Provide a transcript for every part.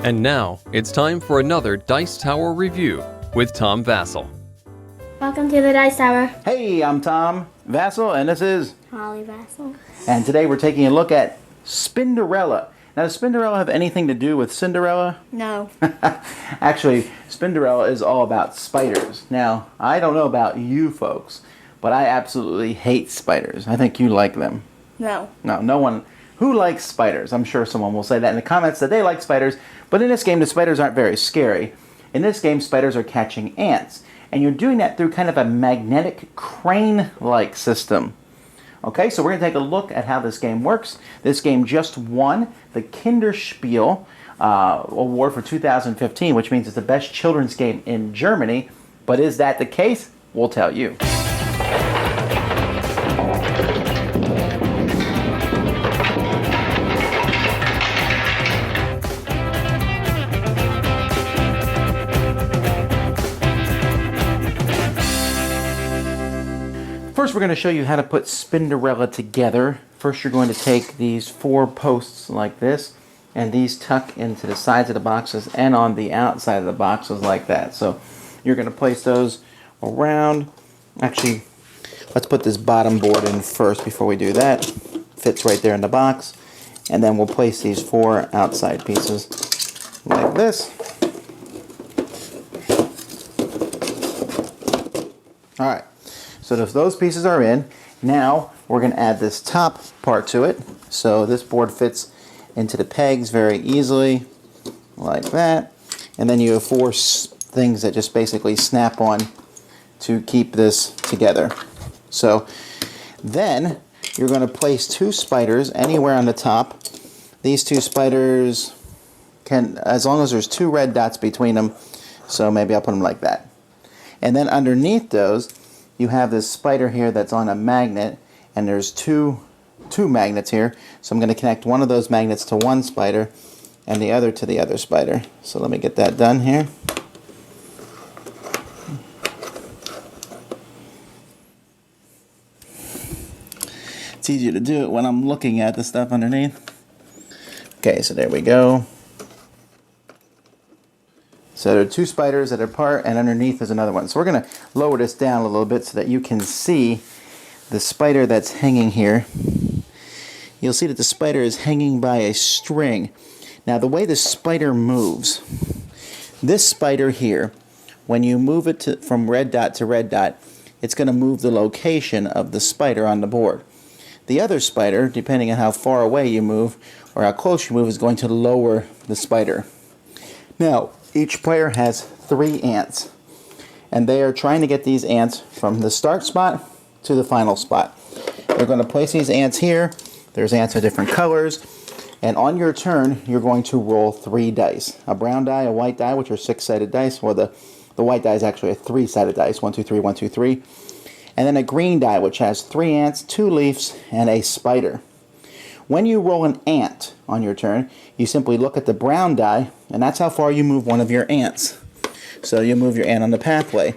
And now, it's time for another Dice Tower review with Tom Vasel. Welcome to the Dice Tower. Hey, I'm Tom Vasel, and this is Holly Vasel. And today we're taking a look at Spinderella. Now, does Spinderella have anything to do with Cinderella? No. Actually, Spinderella is all about spiders. Now, I don't know about you folks, but I absolutely hate spiders. I think you like them. No. No one. Who likes spiders? I'm sure someone will say that in the comments that they like spiders, but in this game, the spiders aren't very scary. In this game, spiders are catching ants, and you're doing that through kind of a magnetic crane-like system. Okay, so we're going to take a look at how this game works. This game just won the Kinderspiel award for 2015, which means it's the best children's game in Germany. But is that the case? We'll tell you. First, we're going to show you how to put Spinderella together. First, you're going to take these 4 posts like this, and these tuck into the sides of the boxes and on the outside of the boxes like that. So you're going to place those around. Actually, let's put this bottom board in first before we do that. Fits right there in the box. And then we'll place these 4 outside pieces like this. All right. So those pieces are in. Now we're going to add this top part to it. So this board fits into the pegs very easily, like that. And then you have 4 things that just basically snap on to keep this together. So then you're going to place 2 spiders anywhere on the top. These 2 spiders can, as long as there's 2 red dots between them, so maybe I'll put them like that. And then underneath those, you have this spider here that's on a magnet, and there's two magnets here. So I'm going to connect one of those magnets to one spider and the other to the other spider. So let me get that done here. It's easier to do it when I'm looking at the stuff underneath. Okay, so there we go. So there are 2 spiders that are apart, and underneath is another one. So we're going to lower this down a little bit so that you can see the spider that's hanging here. You'll see that the spider is hanging by a string. Now the way the spider moves, this spider here, when you move it from red dot to red dot, it's going to move the location of the spider on the board. The other spider, depending on how far away you move or how close you move, is going to lower the spider. Now, each player has 3 ants, and they are trying to get these ants from the start spot to the final spot. They're going to place these ants here. There's ants of different colors, and on your turn, you're going to roll 3 dice. A brown die, a white die, which are 6-sided dice, or the white die is actually a 3-sided dice, 1, 2, 3, 1, 2, 3. And then a green die, which has 3 ants, 2 leaves, and a spider. When you roll an ant on your turn, you simply look at the brown die, and that's how far you move one of your ants. So you move your ant on the pathway.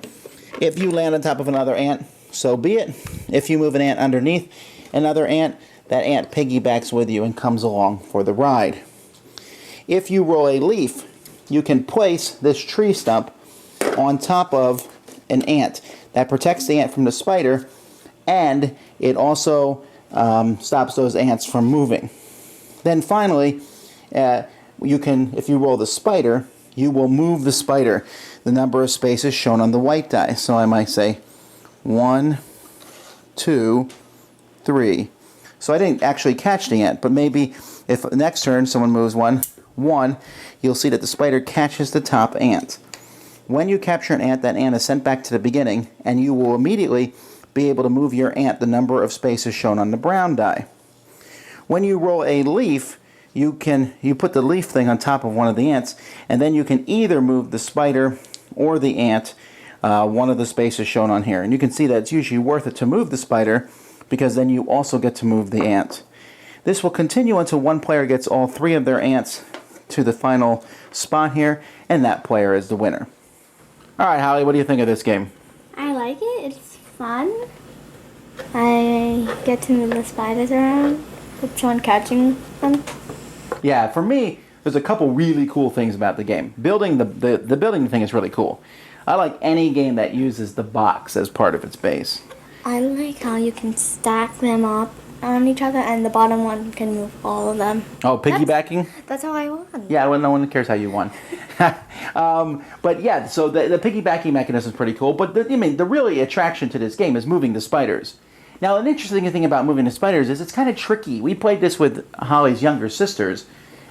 If you land on top of another ant, so be it. If you move an ant underneath another ant, that ant piggybacks with you and comes along for the ride. If you roll a leaf, you can place this tree stump on top of an ant. That protects the ant from the spider, and it also stops those ants from moving. Then finally, you can, if you roll the spider, you will move the spider the number of spaces shown on the white die. So I might say 1, 2, 3. So I didn't actually catch the ant, but maybe if next turn someone moves 1, you'll see that the spider catches the top ant. When you capture an ant, that ant is sent back to the beginning, and you will immediately be able to move your ant the number of spaces shown on the brown die. When you roll a leaf, you put the leaf thing on top of one of the ants, and then you can either move the spider or the ant one of the spaces shown on here. And you can see that it's usually worth it to move the spider, because then you also get to move the ant. This will continue until one player gets all 3 of their ants to the final spot here, and that player is the winner. All right, Holly, what do you think of this game? I like it. It's fun. I get to move the spiders around. Keep on catching them. Yeah, for me, there's a couple really cool things about the game. Building the building thing is really cool. I like any game that uses the box as part of its base. I like how you can stack them up on each other and the bottom one can move all of them. Oh, piggybacking? That's how I won. Yeah, well, no one cares how you won. But yeah, so the piggybacking mechanism is pretty cool. But the really attraction to this game is moving the spiders. Now, an interesting thing about moving the spiders is it's kind of tricky. We played this with Holly's younger sisters,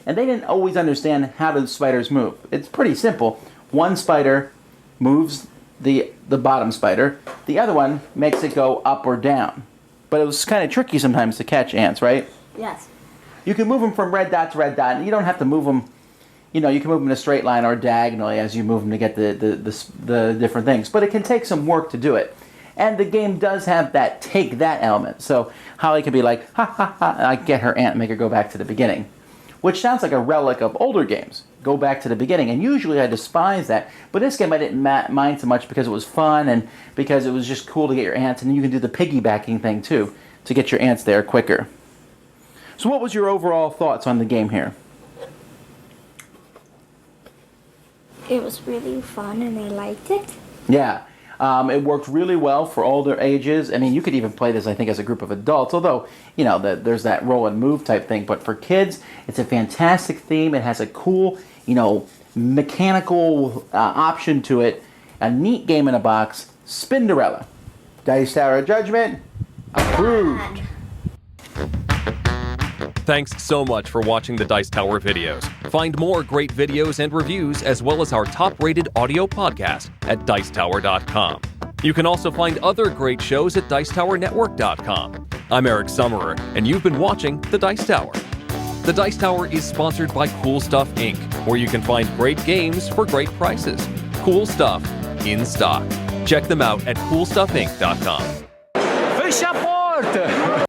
and they didn't always understand how the spiders move. It's pretty simple. One spider moves the bottom spider. The other one makes it go up or down. But it was kind of tricky sometimes to catch ants, right? Yes. You can move them from red dot to red dot, and you don't have to move them, you can move them in a straight line or diagonally as you move them to get the different things. But it can take some work to do it. And the game does have that take that element. So Holly can be like, ha ha ha, and I get her ant and make her go back to the beginning. Which sounds like a relic of older games. Go back to the beginning. And usually I despise that. But this game I didn't mind so much because it was fun and because it was just cool to get your ants. And you can do the piggybacking thing too to get your ants there quicker. So what was your overall thoughts on the game here? It was really fun and I liked it. Yeah. It worked really well for older ages. I mean, you could even play this, I think, as a group of adults, although, there's that roll and move type thing. But for kids, it's a fantastic theme. It has a cool, mechanical option to it. A neat game in a box. Spinderella. Dice Tower Judgment. Approved. Thanks so much for watching the Dice Tower videos. Find more great videos and reviews as well as our top-rated audio podcast at Dicetower.com. You can also find other great shows at Dicetowernetwork.com. I'm Eric Summerer, and you've been watching The Dice Tower. The Dice Tower is sponsored by Cool Stuff Inc., where you can find great games for great prices. Cool stuff in stock. Check them out at CoolStuffInc.com. Fecha a porta!